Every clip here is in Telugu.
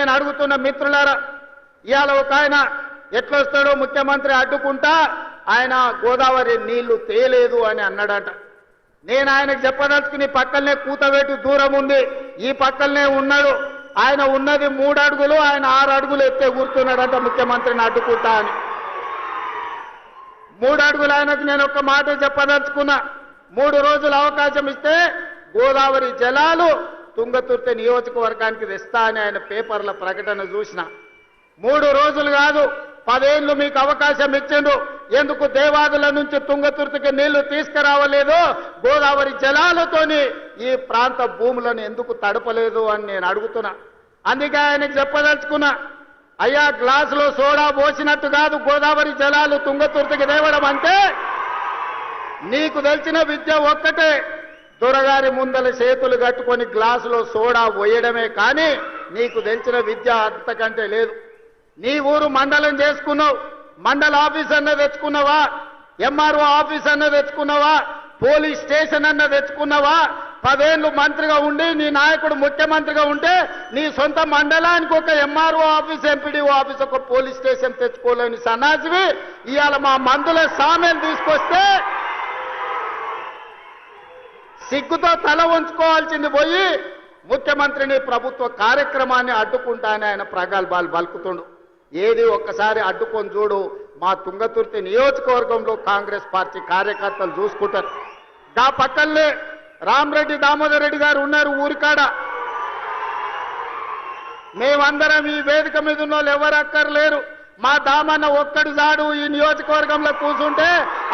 నేను అడుగుతున్న మిత్రులారా, ఇవాళ ఒక ఆయన ఎట్లొస్తాడో ముఖ్యమంత్రి అడ్డుకుంటా ఆయన గోదావరి నీళ్లు తేలేదు అని అన్నాడట. నేను ఆయనకు చెప్పదలుచుకుని పక్కనే కూతవేటు దూరం ఉంది, ఈ పక్కనే ఉన్నాడు. ఆయన ఉన్నది 3 అడుగులు, ఆయన 6 అడుగులు ఎత్తే కూర్చున్నాడట ముఖ్యమంత్రిని అడ్డుకుంటా అని. 3 అడుగులు ఆయనకు నేను ఒక మాట చెప్పదలుచుకున్నా. 3 రోజులు అవకాశం ఇస్తే గోదావరి జలాలు తుంగతుర్తి నియోజకవర్గానికి తెస్తా అని ఆయన పేపర్ల ప్రకటన చూసిన. 3 రోజులు కాదు, 10 ఏళ్ళు మీకు అవకాశం ఇచ్చిండు. ఎందుకు దేవాదుల నుంచి తుంగతుర్తికి నీళ్లు తీసుకురావలేదు, గోదావరి జలాలతోని ఈ ప్రాంత భూములను ఎందుకు తడపలేదు అని నేను అడుగుతున్నా. అందుకే ఆయనకు చెప్పదలుచుకున్నా, అయ్యా గ్లాసులో సోడా పోసినట్టు కాదు గోదావరి జలాలు తుంగతుర్తికి తేవడం అంటే. నీకు తెలిసిన విద్య ఒక్కటే, దొరగారి ముందల చేతులు కట్టుకొని గ్లాసులో సోడా పోయడమే, కానీ నీకు తెలిసిన విద్య అంతకంటే లేదు. నీ ఊరు మండలం చేసుకున్నావు, మండల ఆఫీస్ అన్న తెచ్చుకున్నావా, ఎంఆర్ఓ ఆఫీస్ అన్న తెచ్చుకున్నావా, పోలీస్ స్టేషన్ అన్న తెచ్చుకున్నావా? 10 ఏళ్ళు మంత్రిగా ఉండి నీ నాయకుడు ముఖ్యమంత్రిగా ఉంటే నీ సొంత మండలానికి ఒక ఎంఆర్ఓ ఆఫీస్, ఎంపీడీఓ ఆఫీస్, ఒక పోలీస్ స్టేషన్ తెచ్చుకోలేని సన్నాసివి ఇవాళ మా మందుల సామెలు తీసుకొస్తే సిగ్గుతో తల వంచుకోవాల్సింది పోయి ముఖ్యమంత్రిని ప్రభుత్వ కార్యక్రమాన్ని అడ్డుకుంటానని ఆయన ప్రగల్భాలు పలుకుతుండు. ఏది ఒక్కసారి అడ్డుకొని చూడు, మా తుంగతుర్తి నియోజకవర్గంలో కాంగ్రెస్ పార్టీ కార్యకర్తలు చూసుకుంటారు. దా పక్కనే రామరెడ్డి దామోదర్ రెడ్డి గారు ఉన్నారు ఊరికాడ. మేమందరం ఈ వేదిక మీద ఉన్న వాళ్ళు ఎవరు అక్కర్లేరు. మా దామన్న ఒక్కడు జాడు ఈ నియోజకవర్గంలో కూర్చుంటే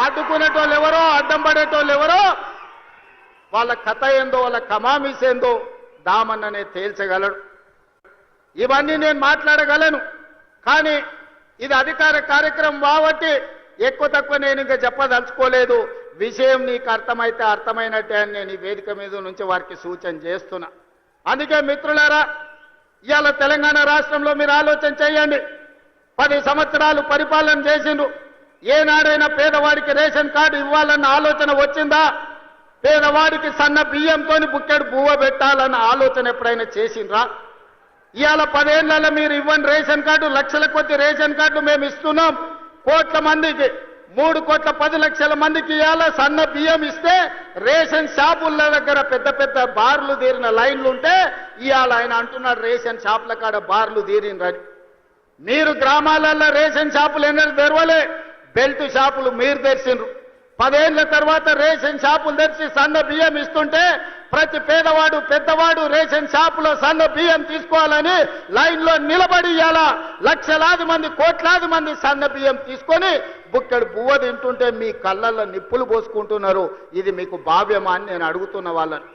అడ్డుకునేటోళ్ళు ఎవరో, అడ్డం పడేటోళ్ళు ఎవరో, వాళ్ళ కథ ఏందో, వాళ్ళ కమామిస్ ఏందో దామన్ననే తేల్చగలడు. ఇవన్నీ నేను మాట్లాడగలను, కానీ ఇది అధికార కార్యక్రమం కాబట్టి ఎక్కువ తక్కువ నేను ఇంకా చెప్పదలుచుకోలేదు. విషయం నీకు అర్థమైతే అర్థమైనట్టే అని నేను ఈ వేదిక మీద నుంచి వారికి సూచన చేస్తున్నా. అందుకే మిత్రులారా, ఇవాళ తెలంగాణ రాష్ట్రంలో మీరు ఆలోచన చేయండి. 10 సంవత్సరాలు పరిపాలన చేసిండ్రు. ఏనాడైనా పేదవాడికి రేషన్ కార్డు ఇవ్వాలన్న ఆలోచన వచ్చిందా? పేదవాడికి సన్న బియ్యంతో బుక్కెడు బువ్వ పెట్టాలన్న ఆలోచన ఎప్పుడైనా చేసిండ్రా? ఇవాళ 10 ఏళ్లలో మీరు ఇవ్వని రేషన్ కార్డు, లక్షల కొద్ది రేషన్ కార్డు మేము ఇస్తున్నాం. కోట్ల మందికి 3,10,00,000 మందికి ఇవాళ సన్న బియ్యం ఇస్తే రేషన్ షాపుల దగ్గర పెద్ద పెద్ద బార్లు తీరిన లైన్లు ఉంటే ఇవాళ ఆయన అంటున్నాడు రేషన్ షాపుల కాడ బార్లు తీరినరని. మీరు గ్రామాలలో రేషన్ షాపులు ఎన్నడూ తెరవలే, బెల్ట్ షాపులు మీరు తెరిచిండ్రు. 10 ఏళ్ల తర్వాత రేషన్ షాపులు తెరిచి సన్న బియ్యం ఇస్తుంటే ప్రతి పేదవాడు పెద్దవాడు రేషన్ షాపులో సన్న బియ్యం తీసుకోవాలని లైన్లో నిలబడి ఇవాళ లక్షలాది మంది, కోట్లాది మంది సన్న బియ్యం తీసుకొని బుక్కడు బువ్వ తింటుంటే మీ కళ్ళల్లో నిప్పులు పోసుకుంటున్నారు. ఇది మీకు భావ్యమా అని నేను అడుగుతున్న వాళ్ళని.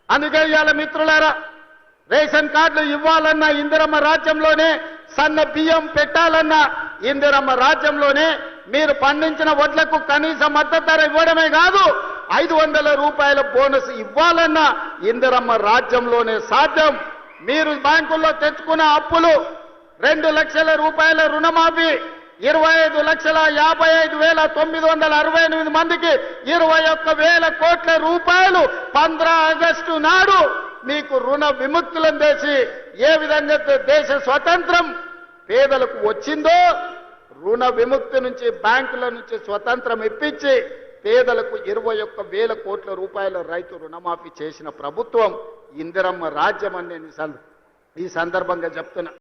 అందుకే ఇవాళ మిత్రులారా, రేషన్ కార్డులు ఇవ్వాలన్నా ఇందిరమ్మ రాజ్యంలోనే, సన్న బియ్యం పెట్టాలన్నా ఇందిరమ్మ రాజ్యంలోనే, మీరు పండించిన వడ్లకు కనీస మద్దతు ధర ఇవ్వడమే కాదు 500 రూపాయల బోనస్ ఇవ్వాలన్నా ఇందిరమ్మ రాజ్యంలోనే సాధ్యం. మీరు బ్యాంకుల్లో తెచ్చుకున్న అప్పులు 2 లక్షల రూపాయల రుణమాఫీ, 25,55,968 మందికి 21,000 కోట్ల రూపాయలు 15 ఆగస్టు నాడు మీకు రుణ విముక్తులను చేసి ఏ విధంగా దేశ స్వతంత్రం పేదలకు వచ్చిందో, రుణ విముక్తి నుంచి బ్యాంకుల నుంచి స్వతంత్రం ఇప్పించి పేదలకు 21,000 కోట్ల రూపాయల రైతు రుణమాఫీ చేసిన ప్రభుత్వం ఇందిరమ్మ రాజ్యం అని నేను ఈ సందర్భంగా చెప్తున్నా.